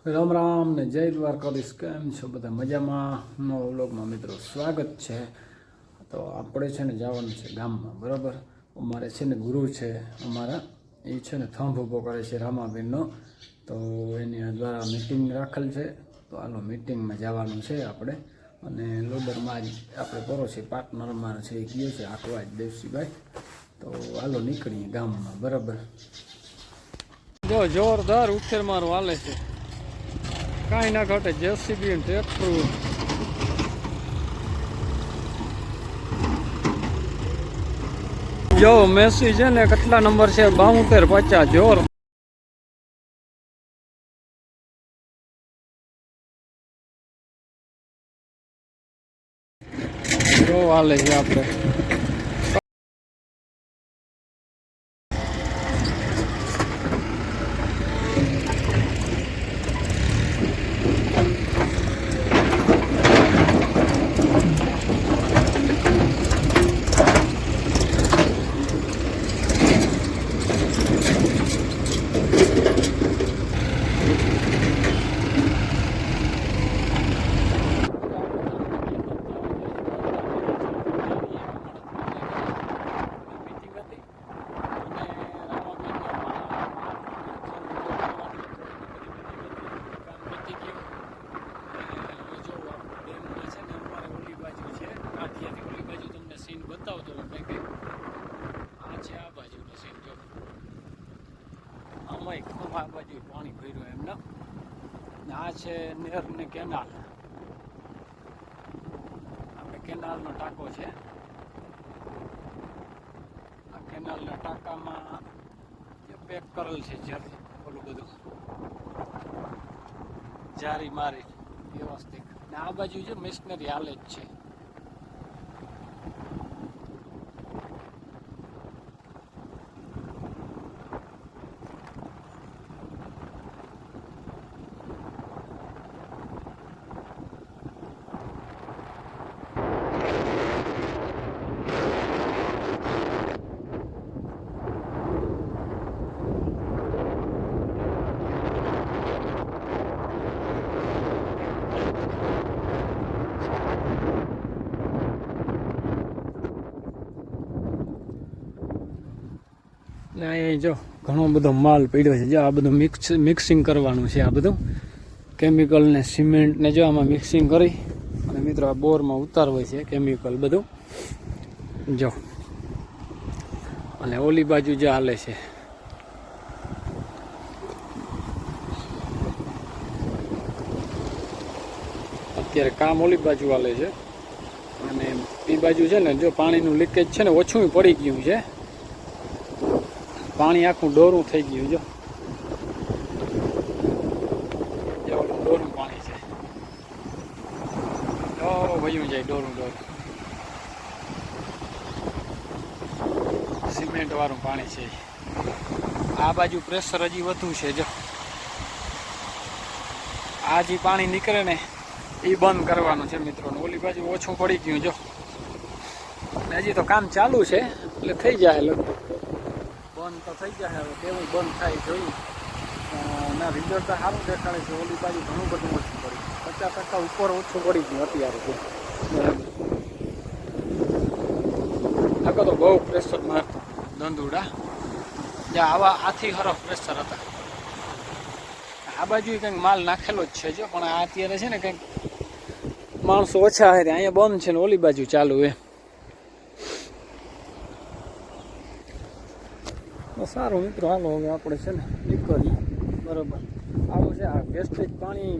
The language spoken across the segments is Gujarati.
રામ રામ ને જય દ્વારકાધીશ. કેમ છો બધા? મજામાં? નવા વ્લોગમાં મિત્રો સ્વાગત છે. તો આપણે છે ને જવાનું છે ગામમાં, બરાબર. અમારે છે ને ગુરુ છે અમારા, એ છે ને થંભ ઊભો કરે છે રામાબેનનો. તો એની દ્વારા મિટિંગ રાખેલ છે. તો આનો મિટિંગમાં જવાનું છે આપણે. અને લોદરમાં જ આપણે પડોશી પાર્ટનર અમારા છે એ કહે છે આખવા જ દેવસીભાઈ. તો હાલો નીકળીએ ગામમાં, બરાબર. જો જોરદાર ઉખેર મારું હાલે છે, કાંઈ ના ઘટે. જેસીબી ટ્રેક્ટર જો મેસી છે ને કેટલા નંબર છે? 7250. જોર જો હાલે છે આપણે. બતાવતો કંઈક આ છે, આ બાજુનો સીન જો. આમાં ખૂબ આ બાજુ પાણી ભર્યું એમને. આ છે નેર ને કેનાલ. આપણે કેનાલનો ટાંકો છે. આ કેનાલના ટાંકામાં પેક કરેલ છે જારી, ઓલું બધું જારી મારી વ્યવસ્થિત. ને આ બાજુ છે મિશનરી હાલે જ છે. ને અહીંયા જો ઘણો બધો માલ પડ્યો છે. જો આ બધું મિક્સિંગ કરવાનું છે. આ બધું કેમિકલ ને સિમેન્ટ ને જો આમાં મિક્સિંગ કરી અને મિત્રો આ બોરમાં ઉતારવાય છે કેમિકલ બધું જો. અને ઓલી બાજુ જે હાલે છે અત્યારે કામ, ઓલી બાજુ હાલે છે. અને એ બાજુ છે ને જો પાણીનું લીકેજ છે ને ઓછું પડી ગયું છે. પાણી આખું ડોરું થઈ ગયું જો. ડોરું પાણી છે, ડોરો ભયું જાય, ડોરું સિમેન્ટ વાળું પાણી છે. આ બાજુ પ્રેશર હજી વધુ છે જો. આ જે પાણી નીકળે ને એ બંધ કરવાનું છે મિત્રો. ઓલી બાજુ ઓછું પડી ગયું જો. હજી તો કામ ચાલુ છે એટલે થઈ જાય લગભગ. બંધ તો થઈ જાય, હવે કેવું બંધ થાય જોયું. ના રિઝલ્ટ તો સારું દેખાડે છે. ઓલી બાજુ ઘણું બધું ઓછું પડ્યું, 50% ઉપર ઓછું પડી ગયું અત્યારે. આગળ તો બહુ પ્રેશર મારતો ધંધુડા. જ્યાં આવા આથી હરફ પ્રેશર હતા. આ બાજુ કંઈક માલ નાખેલો જ છે જો. પણ આ અત્યારે છે ને કંઈક માણસો ઓછા હોય અહીંયા બંધ છે ને ઓલી બાજુ ચાલુ એમ. સારું મિત્રો, હાલો હવે આપણે છે ને નીકળીએ, બરાબર. આવું છે આ વેસ્ટેજ પાણી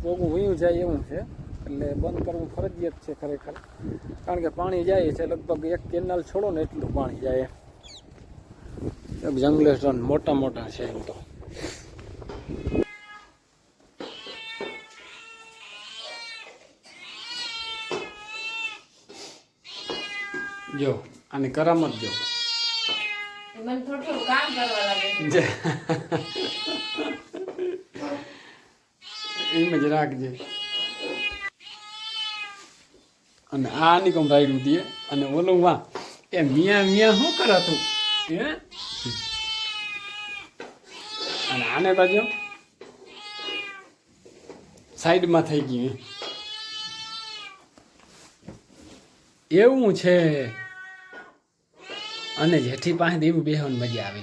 ભોગું વયું જાય એવું છે, એટલે બંધ કરવું ફરજિયાત છે ખરેખર. કારણ કે પાણી જાય છે લગભગ 1 કેનાલ છોડો ને એટલું પાણી જાય. જંગલેસ્ટન મોટા મોટા છે એમ તો. જો આની કરામત જો. મને થોડું કામ કરવા લાગે એમ જ રાખજે. અને આની કોમ રાયડું દે. અને ઓલું વાહ એ મિયા મિયા શું કરાતું હે. અને આને બાજુ સાઈડમાં થઈ ગયું એવું છે. અને જેઠી પાસે એવું બેહવાની મજા આવે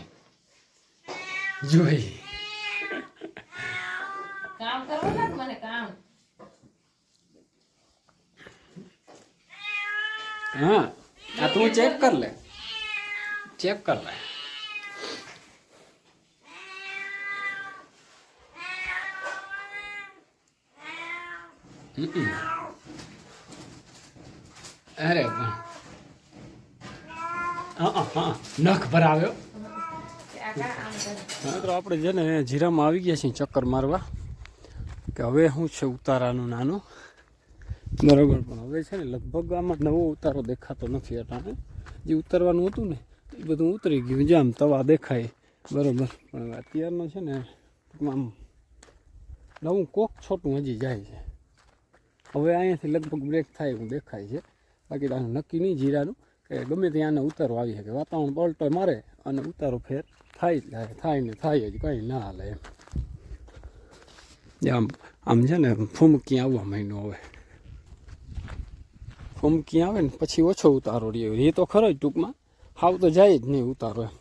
જોઈ. કામ કરવા લાગ મને કામ. હા આ તું ચેક કર લે, ચેક કર લે. અરે હા નખ ભરાવ્યો. મિત્રો આપણે છે ને જીરામાં આવી ગયા છીએ ચક્કર મારવા કે હવે શું છે ઉતારાનું નાનું બરાબર. પણ હવે છે ને લગભગ આમાં નવો ઉતારો દેખાતો નથી. અટાણે જે ઉતારવાનું હતું ને એ બધું ઉતરી ગયું, જામ તવા દેખાય બરાબર. પણ અત્યારનો છે ને ટૂંકમાં આમ નવું કોક છોટું હજી જાય છે. હવે અહીંયાથી લગભગ બ્રેક થાય એવું દેખાય છે. બાકી તો આનું નક્કી નહીં જીરાનું કે ગમે ત્યાં આને ઉતારો આવી શકે. વાતાવરણ પલટો મારે અને ઉતારો ફેર થાય ને થાય જ કંઈ ના હાલે એમ. આમ છે ને ફૂમકી આવવા માંડ્યો. હવે ફૂમકી આવે ને પછી ઓછો ઉતારો રહ્યો એ તો ખરો જ. ટૂંકમાં હાવ તો જાય જ નહીં ઉતારો એમ.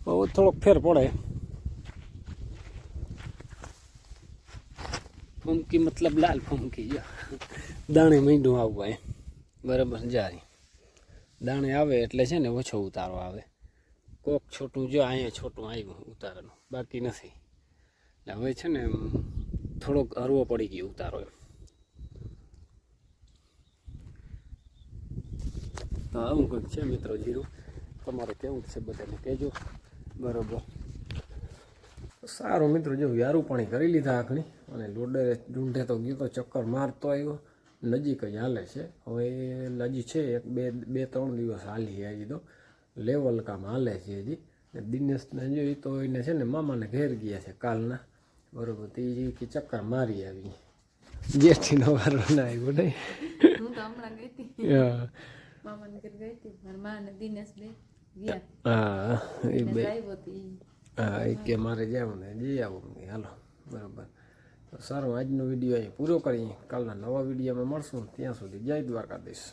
બહુ થોડોક ફેર પડે. ફૂમકી મતલબ લાલ ફૂમકી જો દાણે માંડ્યું આવવા એમ બરાબર. જાય દાણે આવે એટલે છે ને ઓછો ઉતારો આવે. કોક છોટું જો અહીંયા છોટું આવ્યું ઉતારાનું, બાકી નથી. એટલે હવે છે ને થોડોક હરવો પડી ગયો ઉતારો એમ. તો આવું કંઈક છે મિત્રો જીરું. તમારે કેવું છે બધાને કહેજો બરાબર. સારું મિત્રો, જો યારું પાણી કરી લીધા આખણી અને લોડરે ઢૂંઢે તો ગયો તો ચક્કર મારતો આવ્યો. નજીક જ હાલે છે હવે. હજી છે એક બે ત્રણ દિવસ હાલી આવી તો લેવલ કામ હાલે છે હજી. દિનેશને જોઈ તો એને છે ને મામાને ઘેર ગયા છે કાલના બરાબર. તે કે ચક્કર મારી આવી. જેઠીનો વારો ના આવ્યો નહીં. હું તો હમણાં ગઈ હતી મામાને ઘર ગઈ હતી. મારા મા ને દિનેશ બે ગયા. હા એ બે આવ્યો હતી. હા એ કે મારે જાવ ને જઈ આવું. હાલો બરાબર. તો સારું, આજનો વિડીયો અહીં પૂરો કરીએ. કાલના નવા વિડીયોમાં મળશું. ત્યાં સુધી જય દ્વારકાધીશ.